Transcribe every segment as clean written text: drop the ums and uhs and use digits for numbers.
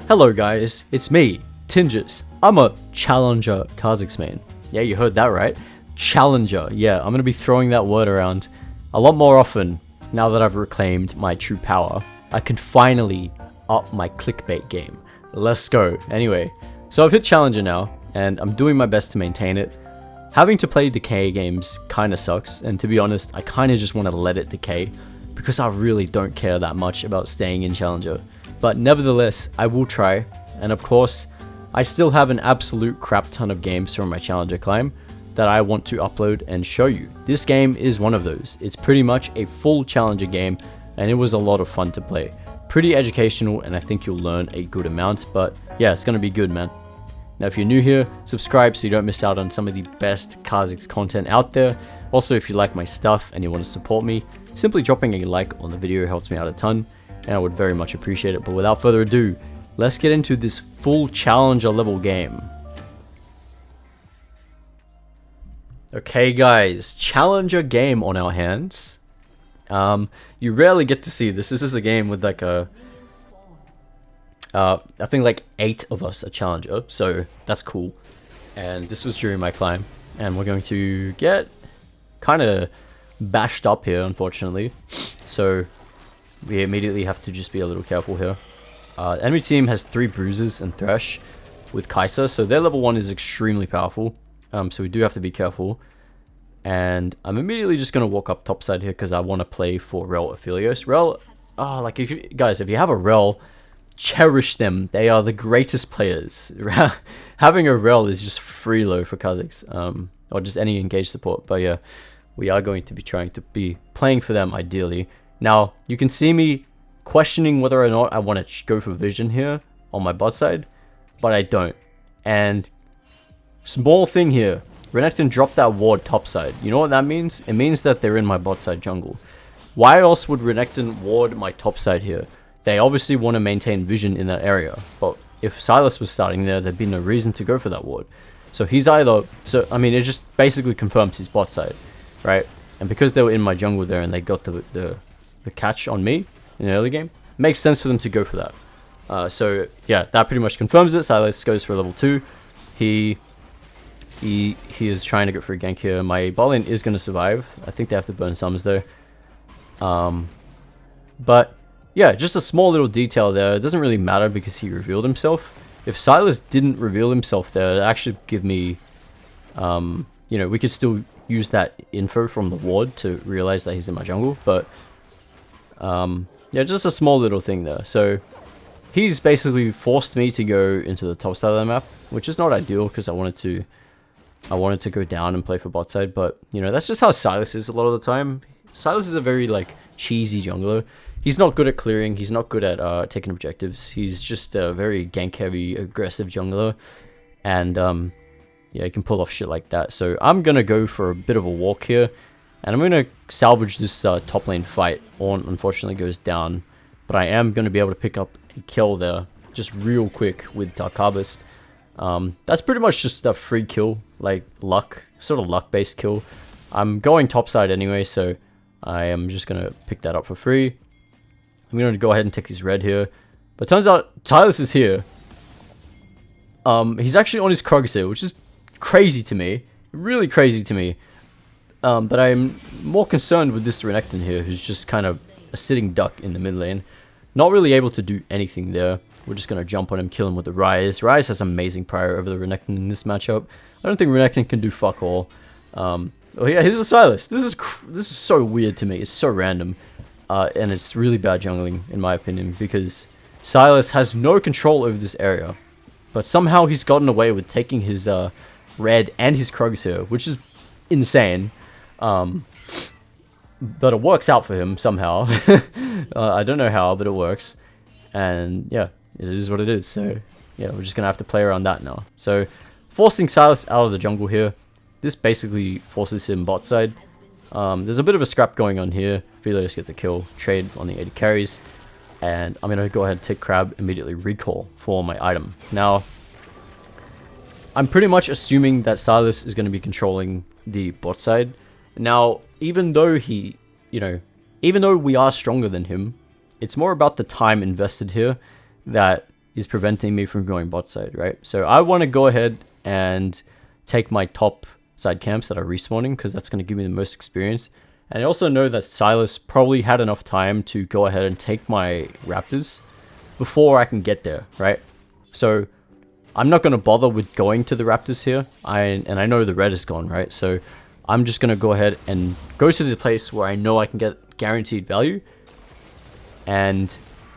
Hello guys, it's me, Tinjus. I'm a Challenger Kha'Zix main. Yeah, you heard that right. Challenger. Yeah, I'm gonna be throwing that word around a lot more often now that I've reclaimed my true power. I can finally up my clickbait game. Let's go. Anyway, so I've hit Challenger now, and I'm doing my best to maintain it. Having to play decay games kinda sucks, and to be honest, I kinda just want to let it decay, because I really don't care that much about staying in Challenger. But nevertheless, I will try, and of course, I still have an absolute crap ton of games from my Challenger climb that I want to upload and show you. This game is one of those. It's pretty much a full Challenger game, and it was a lot of fun to play. Pretty educational, and I think you'll learn a good amount, but yeah, it's gonna be good, man. Now, if you're new here, subscribe so you don't miss out on some of the best Kha'Zix content out there. Also, if you like my stuff and you want to support me, simply dropping a like on the video helps me out a ton, and I would very much appreciate it. But without further ado, let's get into this full Challenger level game. Okay guys, Challenger game on our hands. You rarely get to see this. This is a game with like a I think like 8 of us are Challenger, so that's cool. And this was during my climb, and we're going to get kind of bashed up here, unfortunately. So we immediately have to just be a little careful here. Enemy team has 3 bruises and Thresh with Kai'Sa, so their level 1 is extremely powerful. So we do have to be careful. And I'm immediately just going to walk up topside here because I want to play for Rel Aphelios. Rel, like if you have a Rel, cherish them. They are the greatest players. Having a Rel is just free low for Kha'Zix, or just any engaged support. But yeah, we are going to be trying to be playing for them ideally. Now, you can see me questioning whether or not I want to go for vision here on my bot side, but I don't. And small thing here, Renekton dropped that ward topside. You know what that means? It means that they're in my bot side jungle. Why else would Renekton ward my topside here? They obviously want to maintain vision in that area, but if Sylas was starting there, there'd be no reason to go for that ward. So he's either, I mean, it just basically confirms his bot side, right? And because they were in my jungle there and they got the catch on me in the early game, makes sense for them to go for that. So yeah, that pretty much confirms it. Sylas goes for level 2. He is trying to go for a gank here. My bot lane is going to survive. I think they have to burn summons though. But yeah, just a small little detail there. It doesn't really matter because he revealed himself. If Sylas didn't reveal himself there, it actually give me, you know, we could still use that info from the ward to realize that he's in my jungle. But yeah, just a small little thing there. So he's basically forced me to go into the top side of the map, which is not ideal because I wanted to go down and play for bot side. But you know, that's just how Sylas is a lot of the time. Sylas is a very like cheesy jungler. He's not good at clearing. He's not good at taking objectives. He's just a very gank heavy, aggressive jungler, and yeah, he can pull off shit like that. So I'm gonna go for a bit of a walk here, and I'm gonna salvage this top lane fight. Ornn unfortunately goes down, but I am gonna be able to pick up a kill there just real quick with Dark Harvest. That's pretty much just a free kill, like luck, sort of luck based kill. I'm going topside anyway, so I am just gonna pick that up for free. I'm going to go ahead and take his red here. But turns out Sylas is here. He's actually on his Kha'Zix here, which is crazy to me. Really crazy to me. But I'm more concerned with this Renekton here, who's just kind of a sitting duck in the mid lane. Not really able to do anything there. We're just going to jump on him, kill him with the Ryze. Ryze has amazing prior over the Renekton in this matchup. I don't think Renekton can do fuck all. Oh yeah, here's the Sylas. This is so weird to me. It's so random. And it's really bad jungling, in my opinion, because Sylas has no control over this area. But somehow he's gotten away with taking his red and his Kha'Zix here, which is insane. But it works out for him somehow. I don't know how, but it works. And yeah, it is what it is. So yeah, we're just going to have to play around that now. So forcing Sylas out of the jungle here. This basically forces him bot side. There's a bit of a scrap going on here. Aphelios gets a kill, trade on the 80 carries, and I'm going to go ahead and take Crab, immediately recall for my item. Now, I'm pretty much assuming that Sylas is going to be controlling the bot side. Now, even though even though we are stronger than him, it's more about the time invested here that is preventing me from going bot side, right? So I want to go ahead and take my top side camps that are respawning, because that's going to give me the most experience. And I also know that Silas probably had enough time to go ahead and take my Raptors before I can get there, right? So I'm not going to bother with going to the Raptors here. And I know the red is gone, right? So I'm just going to go ahead and go to the place where I know I can get guaranteed value. And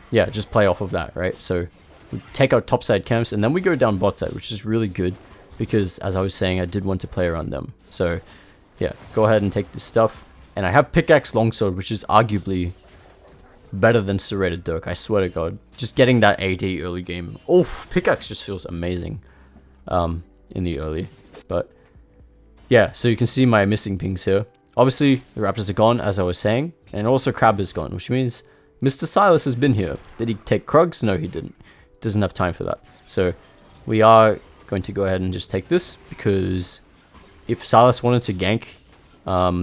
yeah, just play off of that, right? So we take our top side camps and then we go down bot side, which is really good because, as I was saying, I did want to play around them. So yeah, go ahead and take this stuff. And I have pickaxe longsword, which is arguably better than serrated dirk, I swear to god. Just getting that AD early game. Oof, pickaxe just feels amazing in the early. But yeah, so you can see my missing pings here. Obviously, the Raptors are gone, as I was saying. And also Crab is gone, which means Mr. Silas has been here. Did he take Krugs? No, he didn't. Doesn't have time for that. So we are going to go ahead and just take this, because if Silas wanted to gank,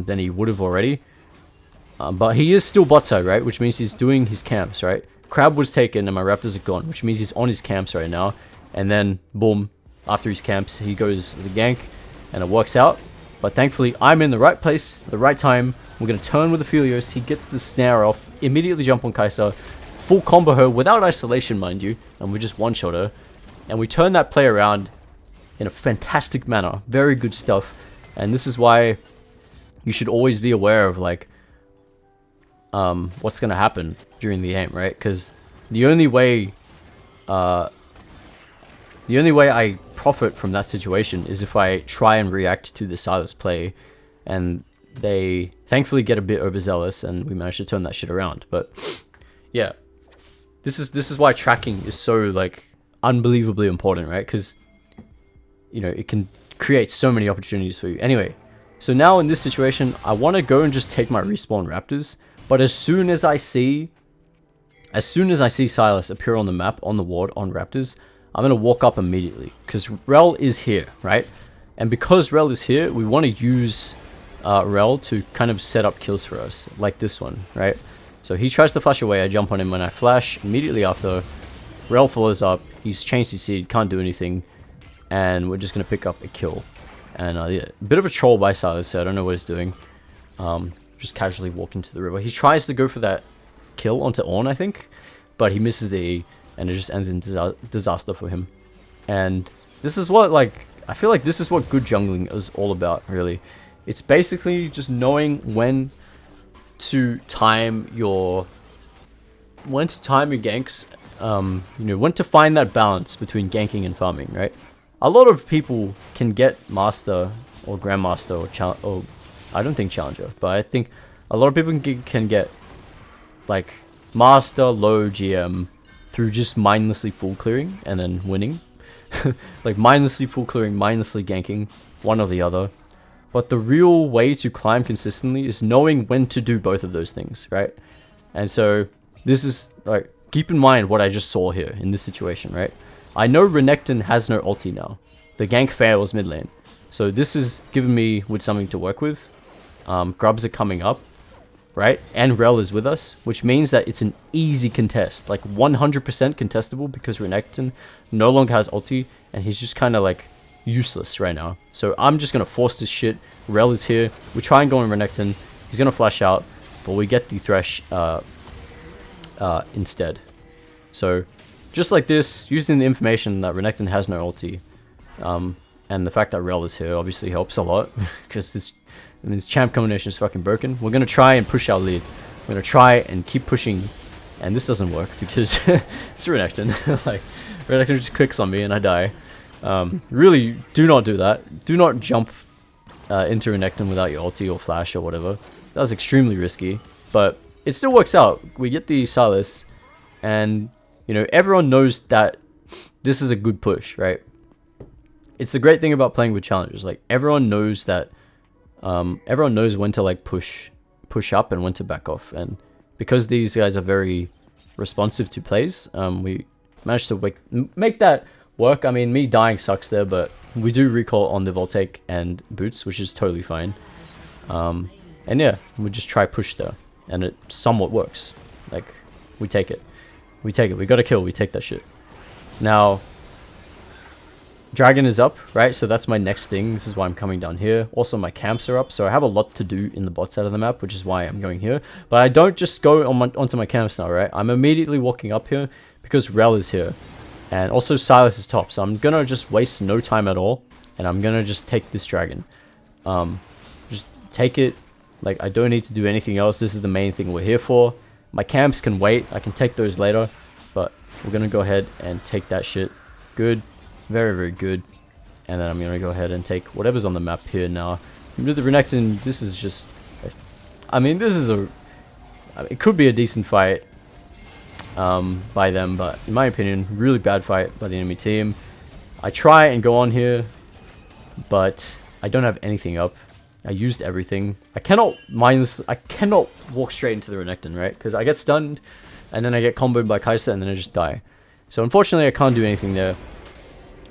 then he would have already. But he is still bot side, right? Which means he's doing his camps, right? Crab was taken and my Raptors are gone, which means he's on his camps right now. And then, boom, after his camps, he goes to the gank and it works out. But thankfully, I'm in the right place, the right time. We're going to turn with Aphelios. He gets the snare off, immediately jump on Kai'Sa, full combo her without isolation, mind you. And we just one-shot her. And we turn that play around in a fantastic manner. Very good stuff. And this is why you should always be aware of, like, what's going to happen during the game, right? Because the only way I profit from that situation is if I try and react to the Silas play, and they thankfully get a bit overzealous and we manage to turn that shit around. But yeah, this is why tracking is so, like, unbelievably important, right? Because, you know, it can create so many opportunities for you. Anyway, so now in this situation, I want to go and just take my respawn Raptors. But as soon as I see Silas appear on the map, on the ward, on Raptors, I'm going to walk up immediately. Because Rel is here, right? And because Rel is here, we want to use Rel to kind of set up kills for us. Like this one, right? So he tries to flash away, I jump on him when I flash. Immediately after, Rel follows up, he's changed his seed, can't do anything. And we're just going to pick up a kill. And yeah, a bit of a troll by Silas, so I don't know what he's doing. Just casually walk into the river. He tries to go for that kill onto Ornn, I think, but he misses the E, and it just ends in disaster for him. And this is what, like, I feel like this is what good jungling is all about, really. It's basically just knowing when to time your ganks, you know, when to find that balance between ganking and farming, right? A lot of people can get Master or Grandmaster or I don't think Challenger, but I think a lot of people can get, like, Master, low GM through just mindlessly full clearing and then winning. Like, mindlessly full clearing, mindlessly ganking, one or the other. But the real way to climb consistently is knowing when to do both of those things, right? And so this is, like, keep in mind what I just saw here in this situation, right? I know Renekton has no ulti now. The gank fails mid lane. So this is giving me with something to work with. Grubs are coming up, right? And Rel is with us, which means that it's an easy contest. Like 100% contestable, because Renekton no longer has ulti and he's just kind of like useless right now. So I'm just going to force this shit. Rel is here. We try and go on Renekton. He's going to flash out, but we get the Thresh instead. So just like this, using the information that Renekton has no ulti, and the fact that Rel is here obviously helps a lot, because this champ combination is fucking broken. We're going to try and push our lead. We're going to try and keep pushing, and this doesn't work because it's Renekton. Like, Renekton just clicks on me and I die. Really, do not do that. Do not jump into Renekton without your ulti or flash or whatever. That was extremely risky, but it still works out. We get the Silas, and, you know, everyone knows that this is a good push, right? It's the great thing about playing with challengers. Like, everyone knows that, everyone knows when to, like, push up and when to back off. And because these guys are very responsive to plays, we managed to make that work. I mean, me dying sucks there, but we do recall on the Voltaic and Boots, which is totally fine. And yeah, we just try push there, and it somewhat works. Like, we take it. We take it. We got a kill. We take that shit. Now, dragon is up, right? So that's my next thing. This is why I'm coming down here. Also, my camps are up, so I have a lot to do in the bot side of the map, which is why I'm going here. But I don't just go on onto my camps now, right? I'm immediately walking up here because Rel is here. And also Silas is top, so I'm gonna just waste no time at all. And I'm gonna just take this dragon. Just take it. Like, I don't need to do anything else. This is the main thing we're here for. My camps can wait. I can take those later. But we're gonna go ahead and take that shit. Good. Very, very good. And then I'm gonna go ahead and take whatever's on the map here now. With the Renekton, this is just... I mean, this is a... it could be a decent fight by them, but in my opinion, really bad fight by the enemy team. I try and go on here, but I don't have anything up. I used everything. I cannot mindless. I cannot walk straight into the Renekton, right? Because I get stunned, and then I get comboed by Kai'Sa, and then I just die. So unfortunately, I can't do anything there.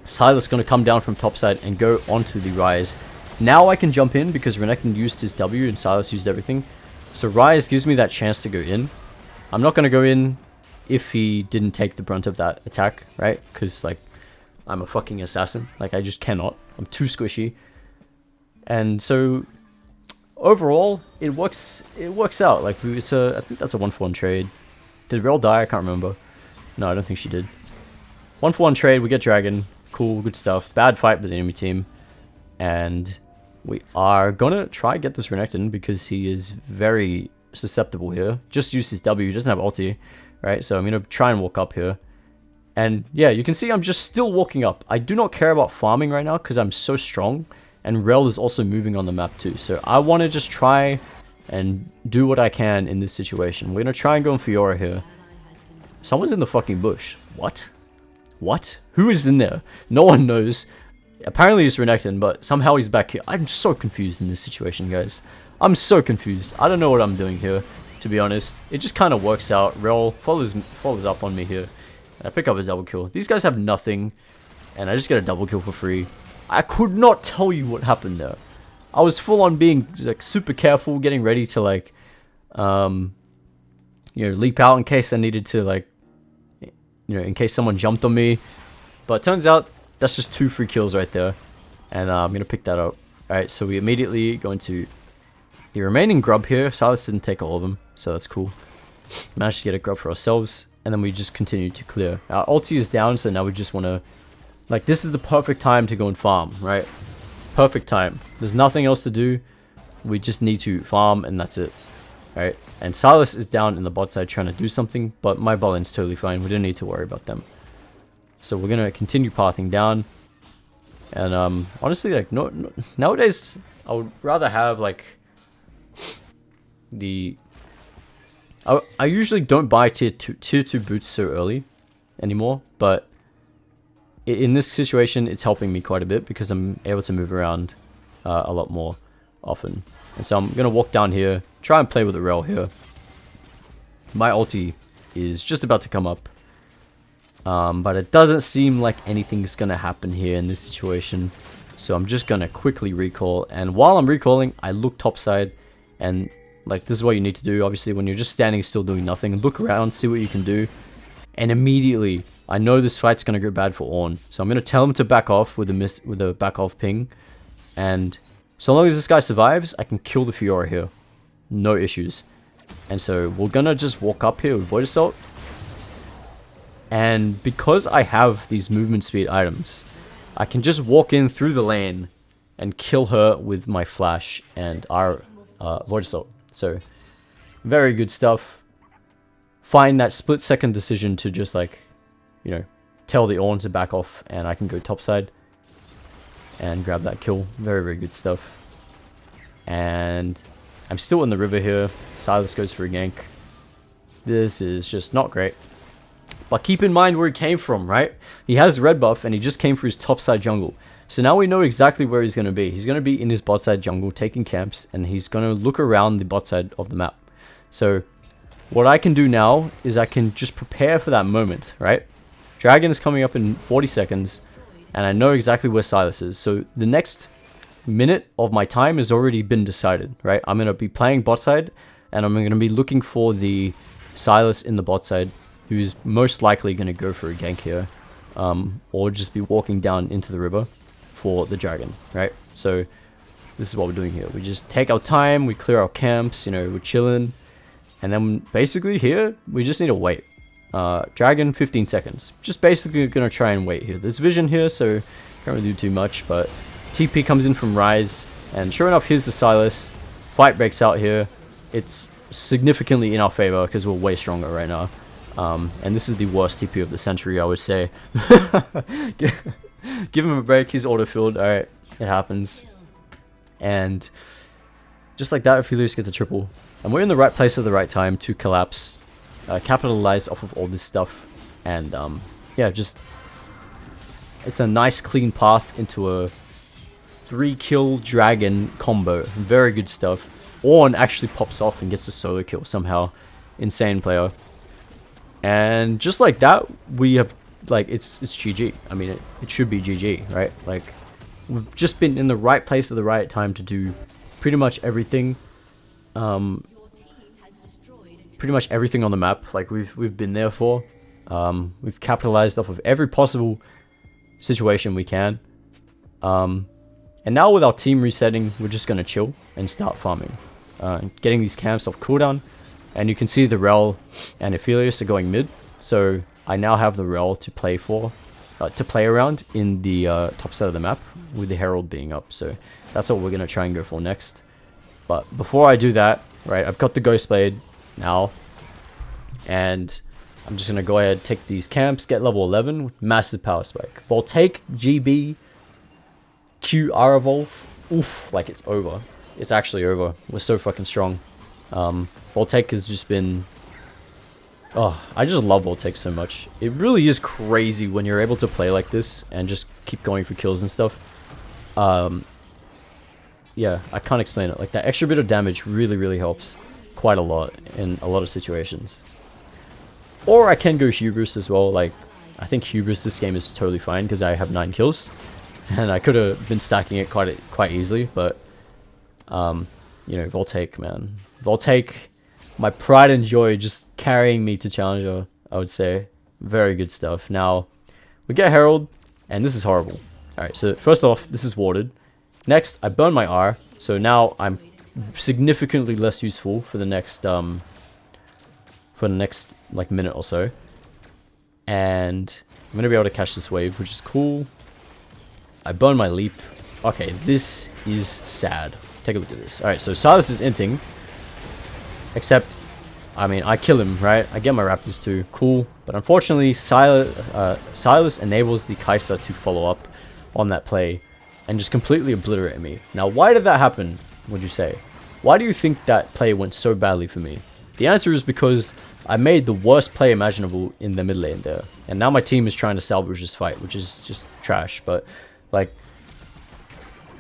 Silas going to come down from topside and go onto the Rise. Now I can jump in because Renekton used his W and Silas used everything. So Rise gives me that chance to go in. I'm not going to go in if he didn't take the brunt of that attack, right? Because, like, I'm a fucking assassin. Like, I just cannot. I'm too squishy. And so, overall, it works out. Like, I think that's a 1-for-1 trade. Did Rel die? I can't remember. No, I don't think she did. 1-for-1 trade, we get Dragon. Cool, good stuff. Bad fight with the enemy team. And we are gonna try and get this Renekton because he is very susceptible here. Just used his W, he doesn't have ulti, right? So I'm gonna try and walk up here. And yeah, you can see I'm just still walking up. I do not care about farming right now because I'm so strong. And Rel is also moving on the map too. So I want to just try and do what I can in this situation. We're gonna try and go in Fiora here. Someone's in the fucking bush. What? What? Who is in there? No one knows. Apparently it's Renekton, but somehow he's back here. I'm so confused in this situation, guys. I'm so confused. I don't know what I'm doing here, to be honest. It just kind of works out. Rel follows up on me here. I pick up a double kill. These guys have nothing, and I just get a double kill for free. I could not tell you what happened there. I was full on being like super careful, getting ready to like, leap out in case I needed to like, in case someone jumped on me. But turns out that's just 2 free kills right there. And I'm going to pick that up. Alright, so we immediately go into the remaining grub here. Silas didn't take all of them, so that's cool. Managed to get a grub for ourselves. And then we just continue to clear. Our ulti is down, so now we just want to... Like, this is the perfect time to go and farm, right? Perfect time. There's nothing else to do. We just need to farm, and that's it. Alright, and Silas is down in the bot side trying to do something, but my bot lane's totally fine. We don't need to worry about them. So we're going to continue pathing down. And honestly, like, nowadays, I would rather have, like, I usually don't buy tier 2 boots so early anymore, but in this situation, it's helping me quite a bit because I'm able to move around a lot more often. And so I'm going to walk down here, try and play with the Rel here. My ulti is just about to come up. But it doesn't seem like anything's going to happen here in this situation. So I'm just going to quickly recall. And while I'm recalling, I look topside. And like, this is what you need to do. Obviously, when you're just standing still doing nothing, look around, see what you can do. And immediately, I know this fight's going to go bad for Ornn. So I'm going to tell him to back off with a back off ping. And so long as this guy survives, I can kill the Fiora here. No issues. And so we're going to just walk up here with Void Assault. And because I have these movement speed items, I can just walk in through the lane and kill her with my flash and our Void Assault. So, very good stuff. Find that split-second decision to just like, tell the Ornn to back off, and I can go topside and grab that kill. Very, very good stuff. And I'm still in the river here. Silas goes for a gank. This is just not great. But keep in mind where he came from, right? He has red buff, and he just came for his topside jungle. So now we know exactly where he's going to be. He's going to be in his bot side jungle, taking camps, and he's going to look around the bot side of the map. So what I can do now is I can just prepare for that moment, right? Dragon is coming up in 40 seconds, and I know exactly where Silas is. So the next minute of my time has already been decided, right? I'm going to be playing bot side, and I'm going to be looking for the Silas in the bot side, who's most likely going to go for a gank here. or just be walking down into the river for the dragon, right? So this is what we're doing here. We just take our time, we clear our camps, you know, we're chilling, and then basically here we just need to wait. Dragon 15 seconds. Just basically gonna try and wait here. There's vision here, so can't really do too much, but TP comes in from Rise, and sure enough, here's the Sylas. Fight breaks out here. It's significantly in our favor because we're way stronger right now. And this is the worst TP of the century, I would say. Give him a break, he's auto-filled. Alright, it happens. And just like that, Aphelios gets a triple. And we're in the right place at the right time to collapse, capitalize off of all this stuff. And yeah, just it's a nice clean path into a 3-kill dragon combo. Very good stuff. Ornn actually pops off and gets a solo kill somehow. Insane player. And just like that, we have, like, it's GG. I mean, it should be GG, right? Like, we've just been in the right place at the right time to do pretty much everything. Pretty much everything on the map, like, we've been there for. We've capitalized off of every possible situation we can. And now with our team resetting, we're just going to chill and start farming. Getting these camps off cooldown. And you can see the Rel and Aphelios are going mid. So I now have the Rel to play for, to play around in the top side of the map with the Herald being up. So that's what we're going to try and go for next. But before I do that, right, I've got the Ghost Blade now. And I'm just going to go ahead, take these camps, get level 11 with massive power spike. Voltaic, GB, Q, R Evolve. Oof, like it's over. It's actually over. We're so fucking strong. Voltaic has just been... Oh, I just love Voltaic so much. It really is crazy when you're able to play like this and just keep going for kills and stuff. Yeah, I can't explain it. Like, that extra bit of damage really, really helps quite a lot in a lot of situations. Or I can go Hubris as well. Like, I think Hubris this game is totally fine because I have 9 kills. And I could have been stacking it quite easily, but... you know, Voltaic, man. Voltaic, my pride and joy, just carrying me to Challenger, I would say. Very good stuff. Now, we get Herald, and this is horrible. Alright, so first off, this is warded. Next, I burn my R, so now I'm significantly less useful for the next, like, minute or so. And I'm going to be able to catch this wave, which is cool. I burn my leap. Okay, this is sad. Take a look at this. Alright, so Sylas is inting. Except, I mean, I kill him, right? I get my Raptors too. Cool. But unfortunately, Sylas enables the Kai'Sa to follow up on that play and just completely obliterate me. Now, why did that happen, would you say? Why do you think that play went so badly for me? The answer is because I made the worst play imaginable in the mid lane there. And now my team is trying to salvage this fight, which is just trash. But, like...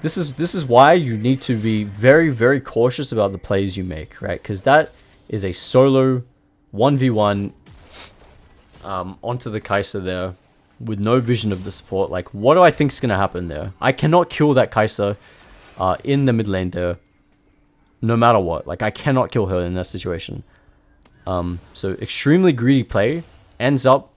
This is why you need to be very, very cautious about the plays you make, right? Because that is a solo 1v1 onto the Kai'Sa there with no vision of the support. Like, what do I think is going to happen there? I cannot kill that Kai'Sa in the mid lane there, no matter what. Like, I cannot kill her in that situation. So, extremely greedy play ends up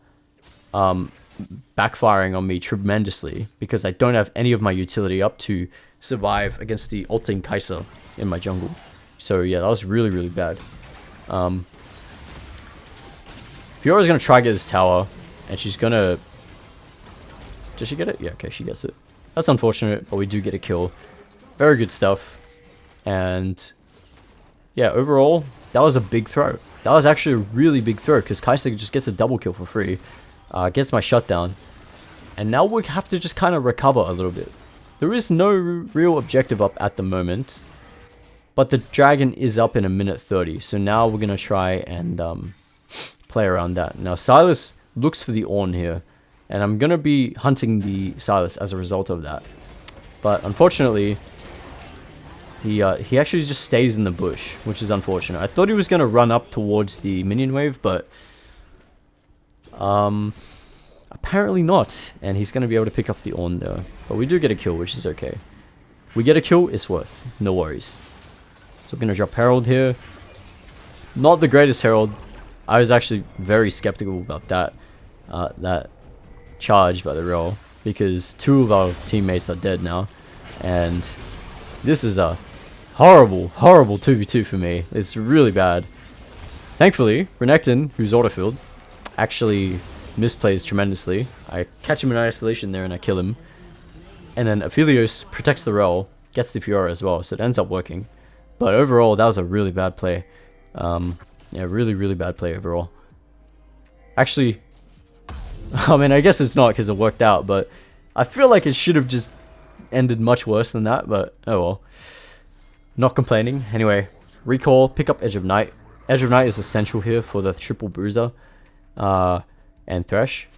backfiring on me tremendously because I don't have any of my utility up to survive against the ulting Kai'Sa in my jungle. So yeah, that was really, really bad. Fiora's gonna try to get this tower, and she's gonna... Does she get it? Yeah, okay, she gets it. That's unfortunate, but we do get a kill. Very good stuff. And yeah, overall, that was a big throw. That was actually a really big throw because Kai'Sa just gets a double kill for free. Gets my shutdown. And now we have to just kind of recover a little bit. There is no real objective up at the moment. But the dragon is up in 1:30. So now we're going to try and play around that. Now Sylas looks for the Ornn here. And I'm going to be hunting the Sylas as a result of that. But unfortunately, he actually just stays in the bush, which is unfortunate. I thought he was going to run up towards the minion wave, but... apparently not, and he's going to be able to pick up the Ornn there. But we do get a kill, which is okay. We get a kill, it's worth. No worries. So we're going to drop Herald here. Not the greatest Herald. I was actually very skeptical about that. That charged by the roll because 2 of our teammates are dead now, and this is a horrible 2v2 for me. It's really bad. Thankfully, Renekton, who's autofilled, actually misplays tremendously. I catch him in isolation there and I kill him. And then Aphelios protects the roll, gets the Fiora as well, so it ends up working. But overall, that was a really bad play. Yeah, really bad play overall. Actually, I mean, I guess it's not because it worked out, but I feel like it should have just ended much worse than that, but oh well. Not complaining. Anyway, recall, pick up Edge of Night. Edge of Night is essential here for the triple bruiser and Thresh.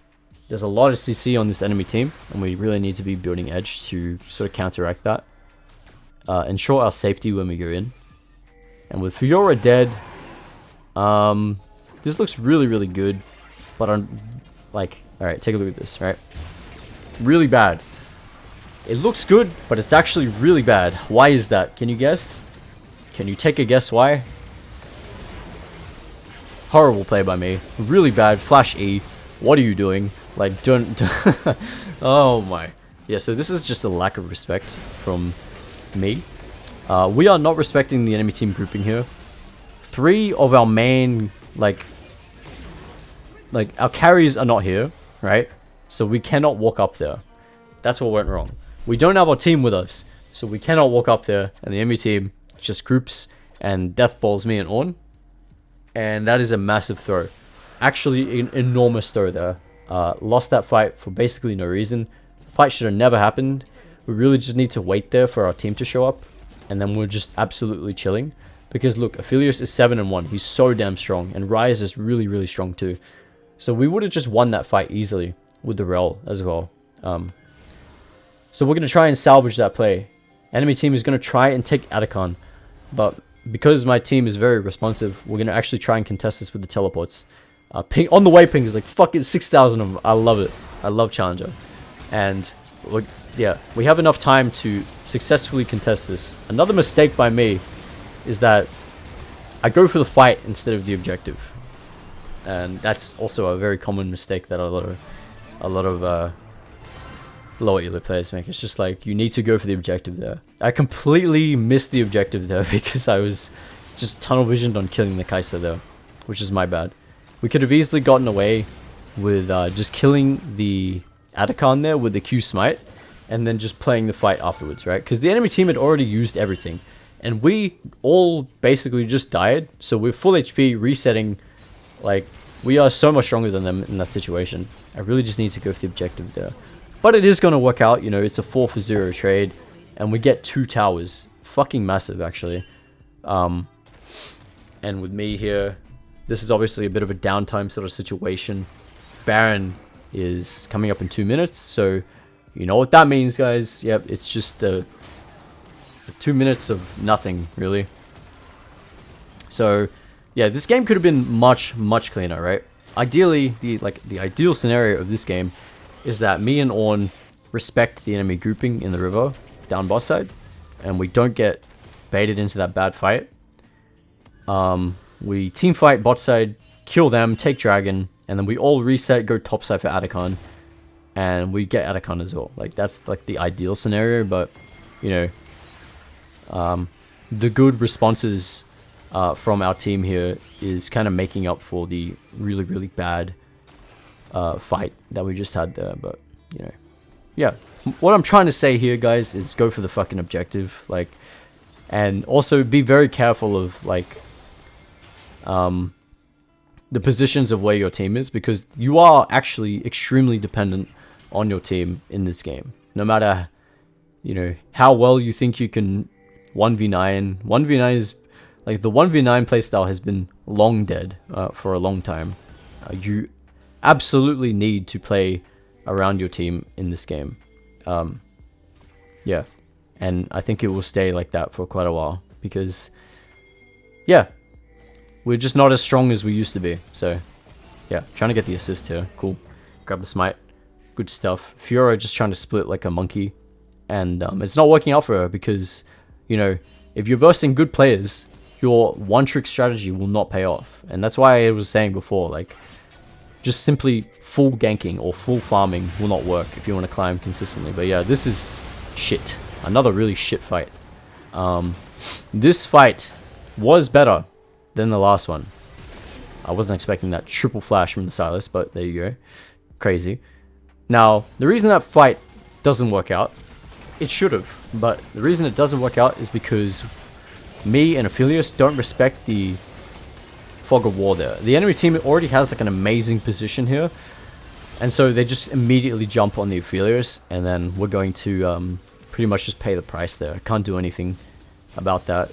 There's a lot of CC on this enemy team, and we really need to be building Edge to sort of counteract that. Ensure our safety when we go in. And with Fiora dead, this looks really good, but I'm like, alright, take a look at this, right? Really bad. It looks good, but it's actually really bad. Why is that? Can you guess? Can you take a guess why? Horrible play by me. Really bad. Flash E. What are you doing? Like, don't... Oh my. Yeah, so this is just a lack of respect from me. We are not respecting the enemy team grouping here. 3 of our main, like our carries are not here, right? So we cannot walk up there. That's what went wrong. We don't have our team with us, so we cannot walk up there, and the enemy team just groups and death balls me and Ornn. And that is a massive throw. Actually, an enormous throw there. Lost that fight for basically no reason. Fight should have never happened. We really just need to wait there for our team to show up, and then we're just absolutely chilling. Because look, Aphelios is 7-1. He's so damn strong, and Ryze is really strong too. So we would have just won that fight easily with the Rel as well. So we're going to try and salvage that play. Enemy team is going to try and take Atacon, but because my team is very responsive, we're going to actually try and contest this with the teleports. Ping on the way ping is like fucking 6,000 of them. I love it. I love Challenger. And yeah, we have enough time to successfully contest this. Another mistake by me is that I go for the fight instead of the objective. And that's also a very common mistake that a lot of lower elo players make. It's just like, you need to go for the objective there. I completely missed the objective there because I was just tunnel visioned on killing the Kai'Sa there, which is my bad. We could have easily gotten away with just killing the Atacon there with the Q smite and then just playing the fight afterwards, right? Because the enemy team had already used everything and we all basically just died, so we're full HP resetting. Like, we are so much stronger than them in that situation. I really just need to go for the objective there. But it is going to work out, you know, it's a 4-for-0 trade. And we get 2 towers. Fucking massive, actually. And with me here, this is obviously a bit of a downtime sort of situation. Baron is coming up in 2 minutes, so you know what that means, guys. Yep, it's just the 2 minutes of nothing, really. So, yeah, this game could have been much cleaner, right? Ideally, the ideal scenario of this game is that me and Ornn respect the enemy grouping in the river down bot side, and we don't get baited into that bad fight. We team fight bot side, kill them, take dragon, and then we all reset, go top side for Atacon, and we get Atacon as well. Like, that's like the ideal scenario, but you know, the good responses from our team here is kind of making up for the really bad fight that we just had there. But you know, yeah, what I'm trying to say here, guys, is go for the fucking objective, like, and also be very careful of like the positions of where your team is, because you are actually extremely dependent on your team in this game. No matter, you know, how well you think you can 1v9. 1v9 is like, the 1v9 playstyle has been long dead for a long time. You absolutely need to play around your team in this game. Yeah, and I think it will stay like that for quite a while, because yeah, we're just not as strong as we used to be. So yeah, trying to get the assist here. Cool. Grab the smite. Good stuff. Fiora just trying to split like a monkey, and it's not working out for her because, you know, if you're versing good players, your one trick strategy will not pay off. And that's why I was saying before, like, just simply full ganking or full farming will not work if you want to climb consistently. But yeah, this is shit. Another really shit fight. This fight was better than the last one. I wasn't expecting that triple flash from the Silas, but there you go. Crazy. Now, the reason that fight doesn't work out, it should have, but the reason it doesn't work out is because me and Aphelios don't respect the Fog of War there. The enemy team already has like an amazing position here, and so they just immediately jump on the Aphelios, and then we're going to pretty much just pay the price there. I can't do anything about that.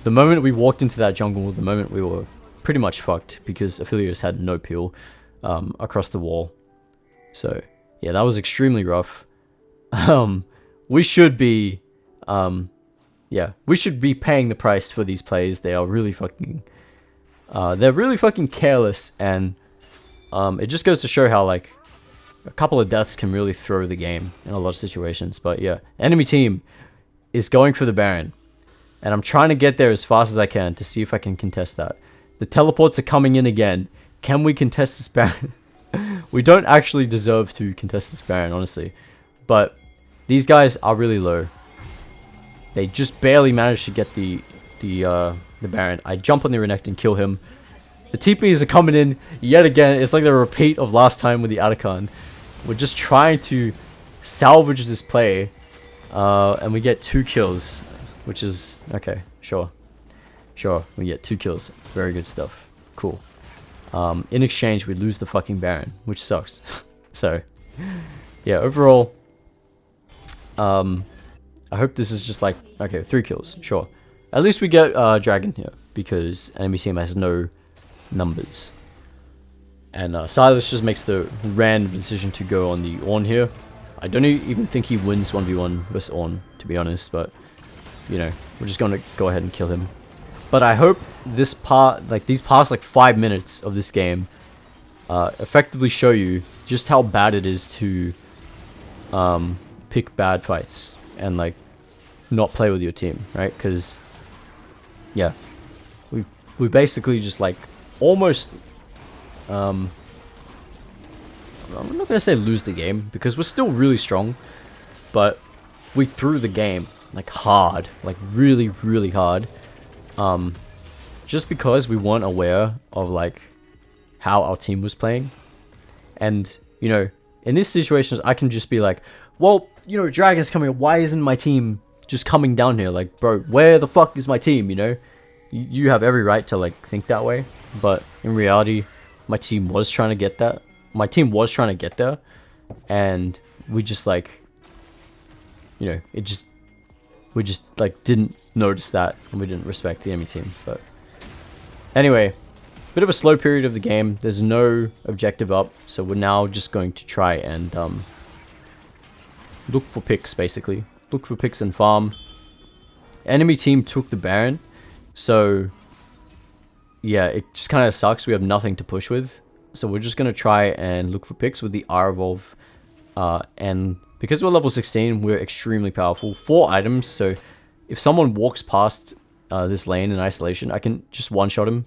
The moment we walked into that jungle, the moment we were pretty much fucked, because Aphelios had no peel across the wall. So yeah, that was extremely rough. We should be we should be paying the price for these plays. They are really fucking they're really fucking careless, and it just goes to show how like a couple of deaths can really throw the game in a lot of situations. But yeah, enemy team is going for the Baron, and I'm trying to get there as fast as I can to see if I can contest that. The teleports are coming in again. Can we contest this Baron? We don't actually deserve to contest this Baron, honestly, but these guys are really low. They just barely managed to get the Baron. I jump on the Renekton and kill him. The TPs are coming in yet again. It's like the repeat of last time with the Atacon. We're just trying to salvage this play, and we get 2 kills, which is okay. Sure, we get 2 kills. Very good stuff. Cool. In exchange, we lose the fucking Baron, which sucks. So, yeah, overall, I hope this is just like, okay, 3 kills, sure. At least we get Dragon here, because enemy team has no numbers. And Silas just makes the random decision to go on the Ornn here. I don't even think he wins 1v1 versus Ornn, to be honest, but, you know, we're just going to go ahead and kill him. But I hope this part, like these past like 5 minutes of this game, effectively show you just how bad it is to pick bad fights and like not play with your team, right? Because yeah, we basically just like almost I'm not gonna say lose the game, because we're still really strong, but we threw the game like hard, like really hard. Just because we weren't aware of like how our team was playing. And you know, in these situations I can just be like, well, you know, Dragon's coming, why isn't my team just coming down here? Like, bro, where the fuck is my team? You know, you have every right to like think that way, but in reality my team was trying to get that. My team was trying to get there, and we just like, you know, we just like didn't notice that, and we didn't respect the enemy team. But anyway, bit of a slow period of the game. There's no objective up, so we're now just going to try and look for picks, basically. Look for picks and farm. Enemy team took the Baron, so yeah, it just kind of sucks. We have nothing to push with, so we're just going to try and look for picks with the R-Evolve, and because we're level 16, we're extremely powerful. 4 items, so if someone walks past this lane in isolation, I can just one-shot him,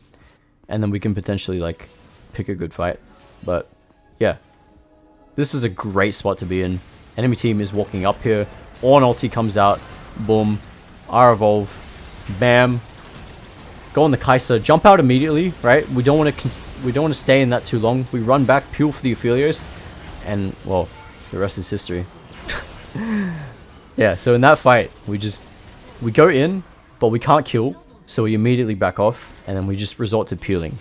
and then we can potentially like pick a good fight. But yeah, this is a great spot to be in. Enemy team is walking up here. Ornn ulti comes out. Boom. R-Evolve. Bam. Go on the Kai'Sa. Jump out immediately, right? We don't want to stay in that too long. We run back, peel for the Aphelios, and well, the rest is history. Yeah, so in that fight, we go in, but we can't kill, so we immediately back off, and then we just resort to peeling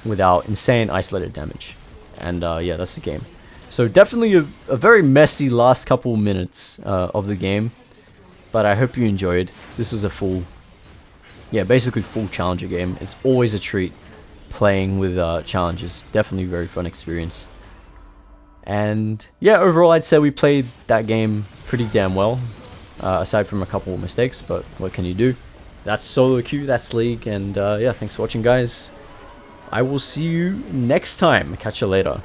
with our insane isolated damage. And yeah, that's the game. So definitely a very messy last couple minutes of the game, but I hope you enjoyed. This was a full, yeah, basically full Challenger game. It's always a treat playing with Challengers. Definitely a very fun experience. And yeah, overall I'd say we played that game pretty damn well, aside from a couple of mistakes, but what can you do? That's solo queue, that's league, and yeah, thanks for watching, guys. I will see you next time. Catch you later.